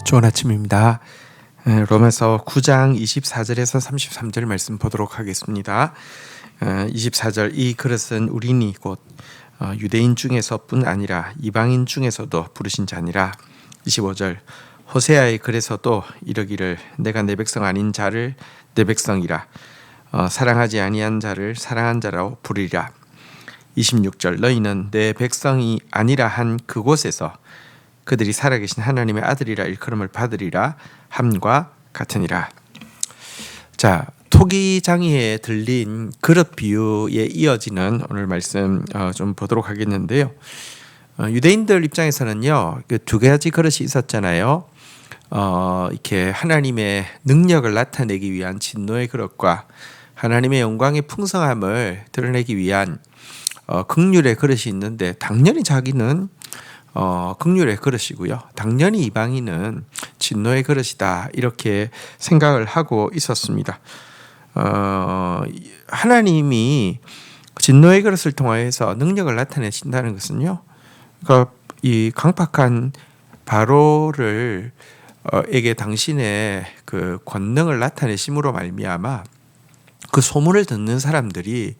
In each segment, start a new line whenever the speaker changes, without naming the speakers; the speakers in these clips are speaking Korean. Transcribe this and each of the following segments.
좋은 아침입니다. 로마서 9장 24절에서 33절 말씀 보도록 하겠습니다. 24절 이 그릇은 우리니 곧 유대인 중에서뿐 아니라 이방인 중에서도 부르신 자니라. 25절 호세아의 글에서도 이르기를 내가 내 백성 아닌 자를 내 백성이라 사랑하지 아니한 자를 사랑한 자라고 부르리라. 26절 너희는 내 백성이 아니라 한 그곳에서 그들이 살아계신 하나님의 아들이라 일컬음을 받으리라 함과 같으니라. 자, 토기장이에 들린 그릇 비유에 이어지는 오늘 말씀 좀 보도록 하겠는데요. 유대인들 입장에서는요, 그 두 가지 그릇이 있었잖아요. 이렇게 하나님의 능력을 나타내기 위한 진노의 그릇과 하나님의 영광의 풍성함을 드러내기 위한 긍휼의 그릇이 있는데, 당연히 자기는 긍휼의 그릇이고요, 당연히 이방인은 진노의 그릇이다, 이렇게 생각을 하고 있었습니다. 하나님이 진노의 그릇을 통해서 능력을 나타내신다는 것은요, 그러니까 이 강팍한 바로를 에게 당신의 그 권능을 나타내심으로 말미암아 그 소문을 듣는 사람들이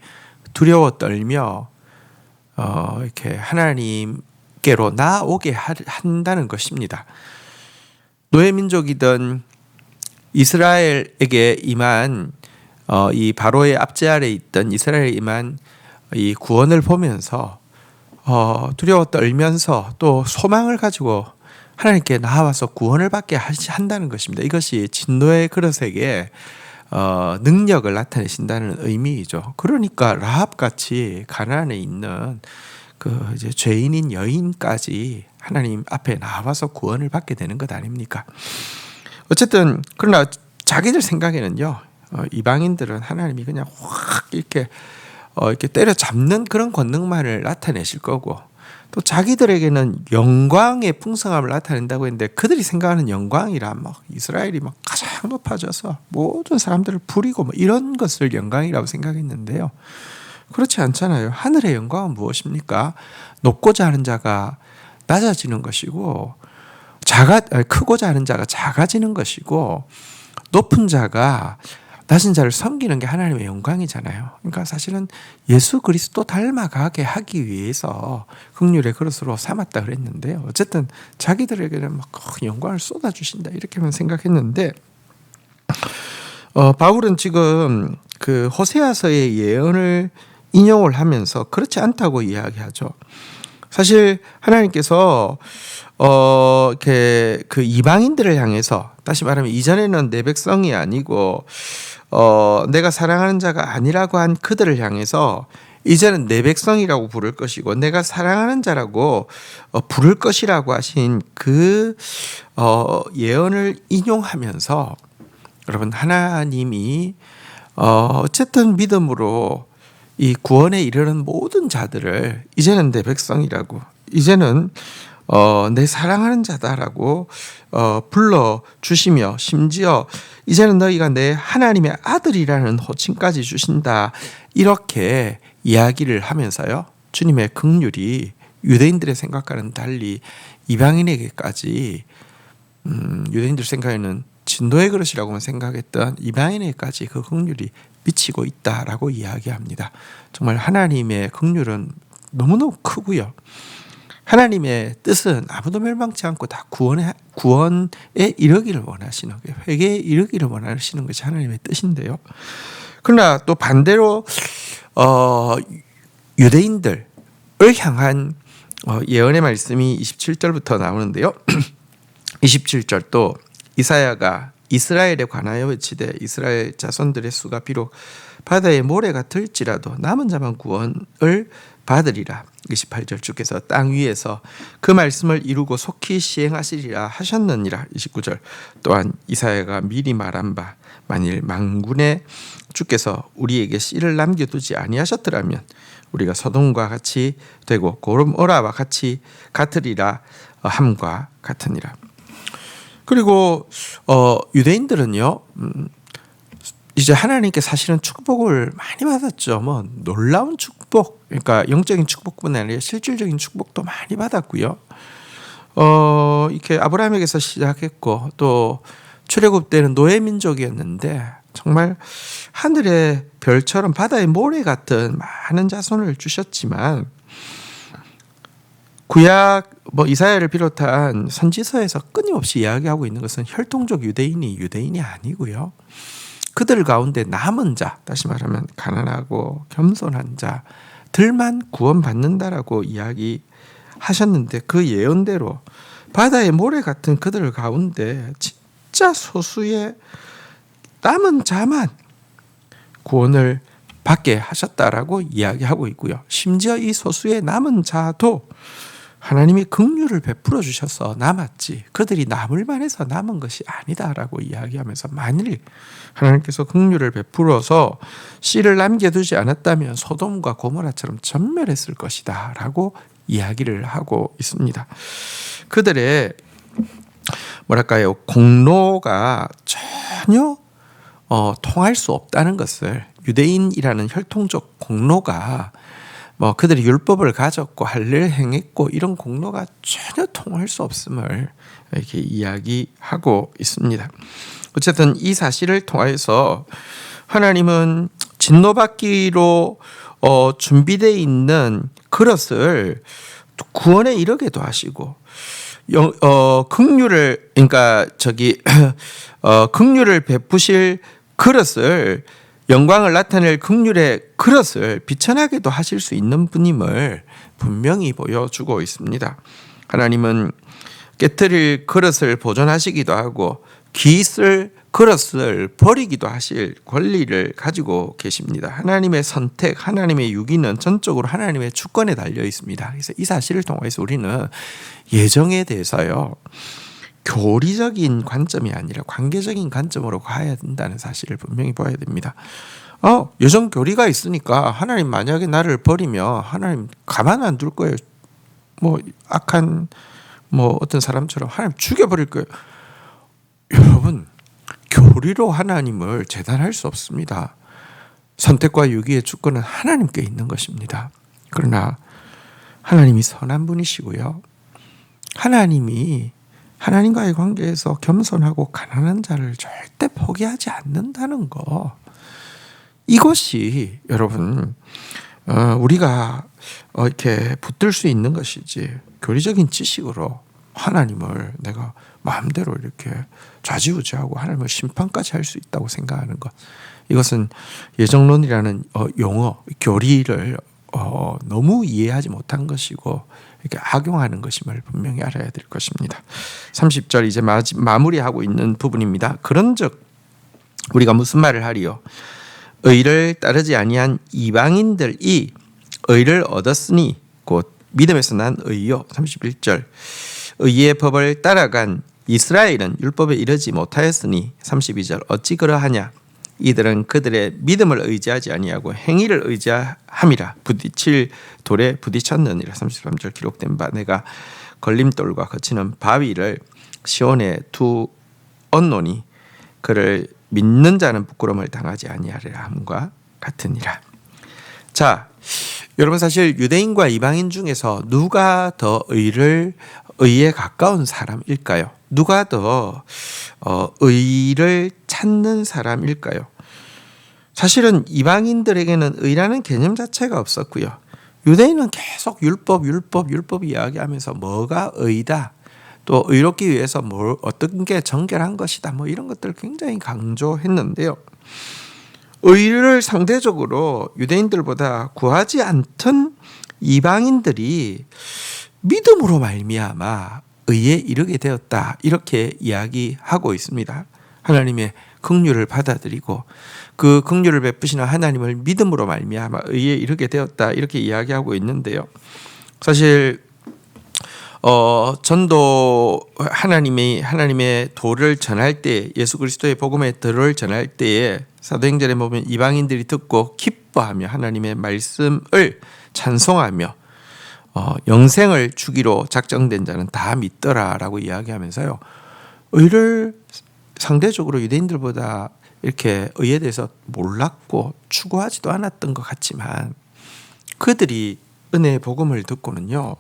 두려워 떨며 이렇게 하나님께로 나오게 한다는 것입니다. 노예 민족이던 이스라엘에게 임한 이 바로의 압제 아래 있던 이스라엘에 임한 이 구원을 보면서 두려워 떨면서 또 소망을 가지고 하나님께 나와서 구원을 받게 한다는 것입니다. 이것이 진노의 그릇에게 능력을 나타내신다는 의미이죠. 그러니까 라합 같이 가나안에 있는 그 이제 죄인인 여인까지 하나님 앞에 나와서 구원을 받게 되는 것 아닙니까? 어쨌든 그러나 자기들 생각에는요, 이방인들은 하나님이 그냥 확 이렇게 때려잡는 그런 권능만을 나타내실 거고, 또 자기들에게는 영광의 풍성함을 나타낸다고 했는데, 그들이 생각하는 영광이라 막 이스라엘이 막 가장 높아져서 모든 사람들을 부리고 뭐 이런 것을 영광이라고 생각했는데요, 그렇지 않잖아요. 하늘의 영광은 무엇입니까? 높고자 하는 자가 낮아지는 것이고, 크고자 하는 자가 작아지는 것이고, 높은 자가 낮은 자를 섬기는 게 하나님의 영광이잖아요. 그러니까 사실은 예수 그리스도 닮아가게 하기 위해서 긍휼의 그릇으로 삼았다 그랬는데요, 어쨌든 자기들에게는 막 영광을 쏟아주신다 이렇게만 생각했는데, 바울은 지금 그 호세아서의 예언을 인용을 하면서 그렇지 않다고 이야기하죠. 사실 하나님께서 이렇게 그 이방인들을 향해서, 다시 말하면 이전에는 내 백성이 아니고 내가 사랑하는 자가 아니라고 한 그들을 향해서 이제는 내 백성이라고 부를 것이고 내가 사랑하는 자라고 부를 것이라고 하신 그 예언을 인용하면서, 여러분, 하나님이 어쨌든 믿음으로 이 구원에 이르는 모든 자들을 이제는 내 백성이라고, 이제는 내 사랑하는 자다라고 불러주시며, 심지어 이제는 너희가 내 하나님의 아들이라는 호칭까지 주신다, 이렇게 이야기를 하면서요, 주님의 긍휼이 유대인들의 생각과는 달리 이방인에게까지, 유대인들 생각에는 진노의 그릇이라고만 생각했던 이방인에게까지 그 긍휼이 미치고 있다라고 이야기합니다. 정말 하나님의 긍휼은 너무너무 크고요, 하나님의 뜻은 아무도 멸망치 않고 다 구원에 이르기를 원하시는 거예요. 회개에 이르기를 원하시는 것이 하나님의 뜻인데요, 그러나 또 반대로 유대인들을 향한 예언의 말씀이 27절부터 나오는데요. 27절 또 이사야가 이스라엘에 관하여 외치되 이스라엘 자손들의 수가 비록 바다의 모래가 들지라도 남은 자만 구원을 받으리라. 28절 주께서 땅 위에서 그 말씀을 이루고 속히 시행하시리라 하셨느니라. 29절 또한 이사야가 미리 말한 바 만일 만군의 주께서 우리에게 씨를 남겨두지 아니하셨더라면 우리가 소돔과 같이 되고 고모라와 같이 같으리라 함과 같으니라. 그리고 유대인들은요, 이제 하나님께 사실은 축복을 많이 받았죠. 뭐 놀라운 축복, 그러니까 영적인 축복뿐만 아니라 실질적인 축복도 많이 받았고요. 이렇게 아브라함에게서 시작했고 또 출애굽 때는 노예 민족이었는데 정말 하늘의 별처럼 바다의 모래 같은 많은 자손을 주셨지만 구약 이사야를 비롯한 선지서에서 끊임없이 이야기하고 있는 것은 혈통적 유대인이 아니고요. 그들 가운데 남은 자, 다시 말하면 가난하고 겸손한 자들만 구원받는다라고 이야기하셨는데 그 예언대로 바다의 모래 같은 그들 가운데 진짜 소수의 남은 자만 구원을 받게 하셨다라고 이야기하고 있고요. 심지어 이 소수의 남은 자도 하나님이 긍휼을 베풀어 주셔서 남았지 그들이 남을 만해서 남은 것이 아니다라고 이야기하면서 만일 하나님께서 긍휼을 베풀어서 씨를 남겨두지 않았다면 소돔과 고모라처럼 전멸했을 것이다 라고 이야기를 하고 있습니다. 그들의 공로가 전혀 통할 수 없다는 것을, 유대인이라는 혈통적 공로가 그들이 율법을 가졌고 할례를 행했고 이런 공로가 전혀 통할 수 없음을 이렇게 이야기하고 있습니다. 어쨌든 이 사실을 통해서 하나님은 진노받기로 준비되어 있는 그릇을 구원에 이르게도 하시고 긍휼을 베푸실 그릇을, 영광을 나타낼 긍휼의 그릇을 비천하게도 하실 수 있는 분임을 분명히 보여주고 있습니다. 하나님은 깨트릴 그릇을 보존하시기도 하고 기쓸 그릇을 버리기도 하실 권리를 가지고 계십니다. 하나님의 선택, 하나님의 유기는 전적으로 하나님의 주권에 달려 있습니다. 그래서 이 사실을 통해서 우리는 예정에 대해서요, 교리적인 관점이 아니라 관계적인 관점으로 가야 된다는 사실을 분명히 봐야 됩니다. 예정 교리가 있으니까 하나님 만약에 나를 버리면 하나님 가만 안 둘 거예요. 악한 어떤 사람처럼 하나님 죽여버릴 거예요. 여러분, 교리로 하나님을 재단할 수 없습니다. 선택과 유기의 주권은 하나님께 있는 것입니다. 그러나 하나님이 선한 분이시고요, 하나님이 하나님과의 관계에서 겸손하고 가난한 자를 절대 포기하지 않는다는 거, 이것이 여러분 우리가 이렇게 붙들 수 있는 것이지, 교리적인 지식으로 하나님을 내가 마음대로 이렇게 좌지우지하고 하나님을 심판까지 할 수 있다고 생각하는 것, 이것은 예정론이라는 용어, 교리를 너무 이해하지 못한 것이고 이렇게 악용하는 것임을 분명히 알아야 될 것입니다. 30절 이제 마무리하고 있는 부분입니다. 그런즉 우리가 무슨 말을 하리요? 의를 따르지 아니한 이방인들이 의를 얻었으니 곧 믿음에서 난 의요. 31절 의의 법을 따라간 이스라엘은 율법에 이르지 못하였으니 32절 어찌 그러하냐? 이들은 그들의 믿음을 의지하지 아니하고 행위를 의지함이라 부딪힐 돌에 부딪혔느니라. 33절 기록된 바 내가 걸림돌과 거치는 바위를 시온에 두었노니 그를 믿는 자는 부끄러움을 당하지 아니하리라 함과 같으니라. 자, 여러분, 사실 유대인과 이방인 중에서 누가 더 의에 가까운 사람일까요? 누가 더 의를 찾는 사람일까요? 사실은 이방인들에게는 의라는 개념 자체가 없었고요. 유대인은 계속 율법 이야기하면서 뭐가 의다, 또 의롭기 위해서 어떤 게 정결한 것이다, 이런 것들을 굉장히 강조했는데요. 의를 상대적으로 유대인들보다 구하지 않던 이방인들이 믿음으로 말미암아 의에 이르게 되었다, 이렇게 이야기하고 있습니다. 하나님의 긍휼을 받아들이고 그 긍휼을 베푸시는 하나님을 믿음으로 말미암아 의에 이르게 되었다, 이렇게 이야기하고 있는데요. 사실 전도 하나님의 도를 전할 때, 예수 그리스도의 복음의 도를 전할 때에 사도행전에 보면 이방인들이 듣고 기뻐하며 하나님의 말씀을 찬송하며 영생을 주기로 작정된 자는 다 믿더라라고 이야기하면서요, 의를 상대적으로 유대인들보다 이렇게 의에 대해서 몰랐고 추구하지도 않았던 것 같지만 그들이 은혜의 복음을 듣고는요,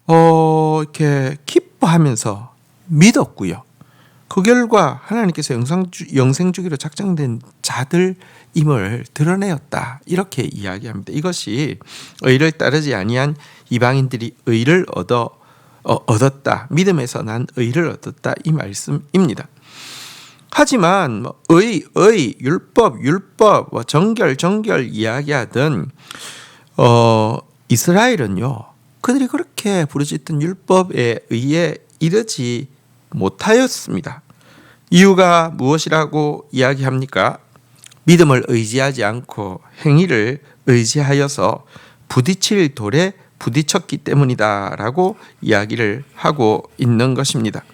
이렇게 기뻐하면서 믿었고요. 그 결과 하나님께서 영생 주기로 작정된 자들임을 드러내었다. 이렇게 이야기합니다. 이것이 의를 따르지 아니한 이방인들이 의를 얻었다. 믿음에서 난 의를 얻었다. 이 말씀입니다. 하지만 율법, 정결 이야기하던 이스라엘은요, 그들이 그렇게 부르짖던 율법에 의해 이르지 못하였습니다. 이유가 무엇이라고 이야기합니까? 믿음을 의지하지 않고 행위를 의지하여서 부딪힐 돌에 부딪혔기 때문이다라고 이야기를 하고 있는 것입니다.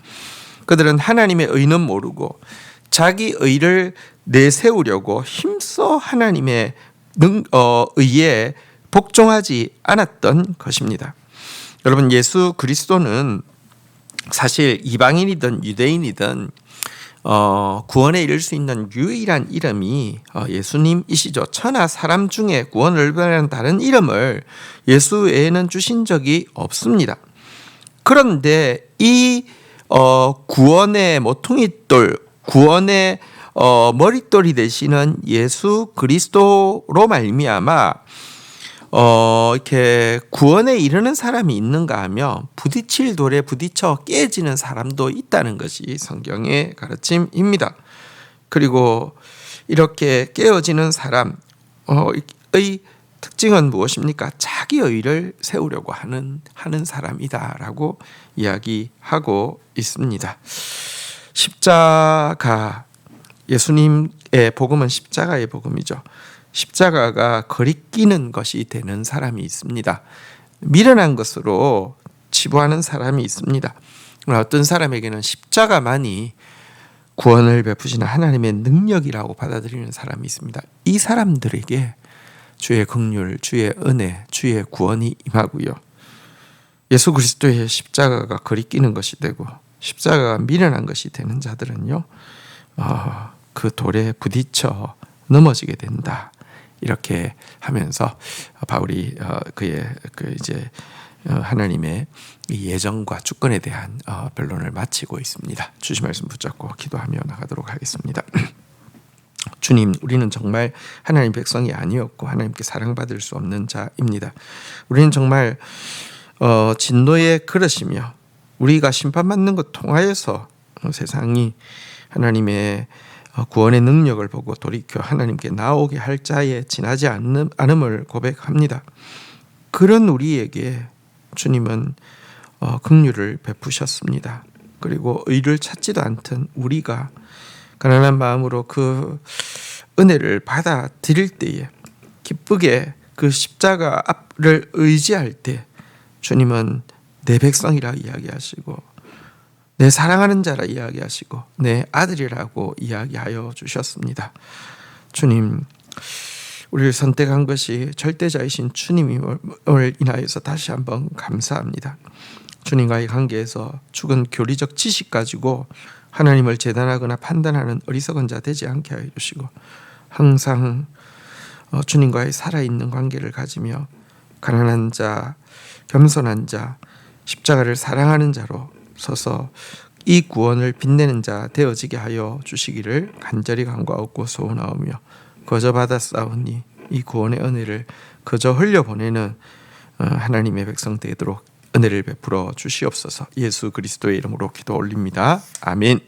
그들은 하나님의 의는 모르고 자기 의를 내세우려고 힘써 하나님의 의에 복종하지 않았던 것입니다. 여러분, 예수 그리스도는 사실 이방인이든 유대인이든 구원에 이를 수 있는 유일한 이름이 예수님이시죠. 천하 사람 중에 구원을 받는 다른 이름을 예수 외에는 주신 적이 없습니다. 그런데 이 구원의 모퉁이돌, 구원의 머릿돌이 되시는 예수 그리스도로 말미암아 이렇게 구원에 이르는 사람이 있는가 하며 부딪힐 돌에 부딪혀 깨지는 사람도 있다는 것이 성경의 가르침입니다. 그리고 이렇게 깨어지는 사람의 특징은 무엇입니까? 자기 의를 세우려고 하는 사람이다라고 이야기하고 있습니다. 십자가, 예수님의 복음은 십자가의 복음이죠. 십자가가 거리끼는 것이 되는 사람이 있습니다. 미련한 것으로 치부하는 사람이 있습니다. 어떤 사람에게는 십자가만이 구원을 베푸시는 하나님의 능력이라고 받아들이는 사람이 있습니다. 이 사람들에게 주의 긍휼, 주의 은혜, 주의 구원이 임하고요. 예수 그리스도의 십자가가 거리끼는 것이 되고 십자가가 미련한 것이 되는 자들은요, 그 돌에 부딪혀 넘어지게 된다. 이렇게 하면서 바울이 그의 하나님의 예정과 주권에 대한 변론을 마치고 있습니다. 주신 말씀 붙잡고 기도하며 나가도록 하겠습니다. 주님, 우리는 정말 하나님 백성이 아니었고 하나님께 사랑받을 수 없는 자입니다. 우리는 정말 진노의 그릇이며 우리가 심판받는 것 통하여서 세상이 하나님의 구원의 능력을 보고 돌이켜 하나님께 나오게 할 자에 지나지 않음을 고백합니다. 그런 우리에게 주님은 긍휼을 베푸셨습니다. 그리고 의를 찾지도 않던 우리가 가난한 마음으로 그 은혜를 받아들일 때에 기쁘게 그 십자가를 의지할 때 주님은 내 백성이라 이야기하시고 내 사랑하는 자라 이야기하시고 내 아들이라고 이야기하여 주셨습니다. 주님, 우리를 선택한 것이 절대자이신 주님임을 인하여서 다시 한번 감사합니다. 주님과의 관계에서 죽은 교리적 지식 가지고 하나님을 재단하거나 판단하는 어리석은 자 되지 않게 하여 주시고 항상 주님과의 살아있는 관계를 가지며 가난한 자, 겸손한 자, 십자가를 사랑하는 자로 서서 이 구원을 빛내는 자 되어지게 하여 주시기를 간절히 간구하고 소원하오며 거저 받았사오니 이 구원의 은혜를 거저 흘려보내는 하나님의 백성 되도록 은혜를 베풀어 주시옵소서. 예수 그리스도의 이름으로 기도 올립니다. 아멘.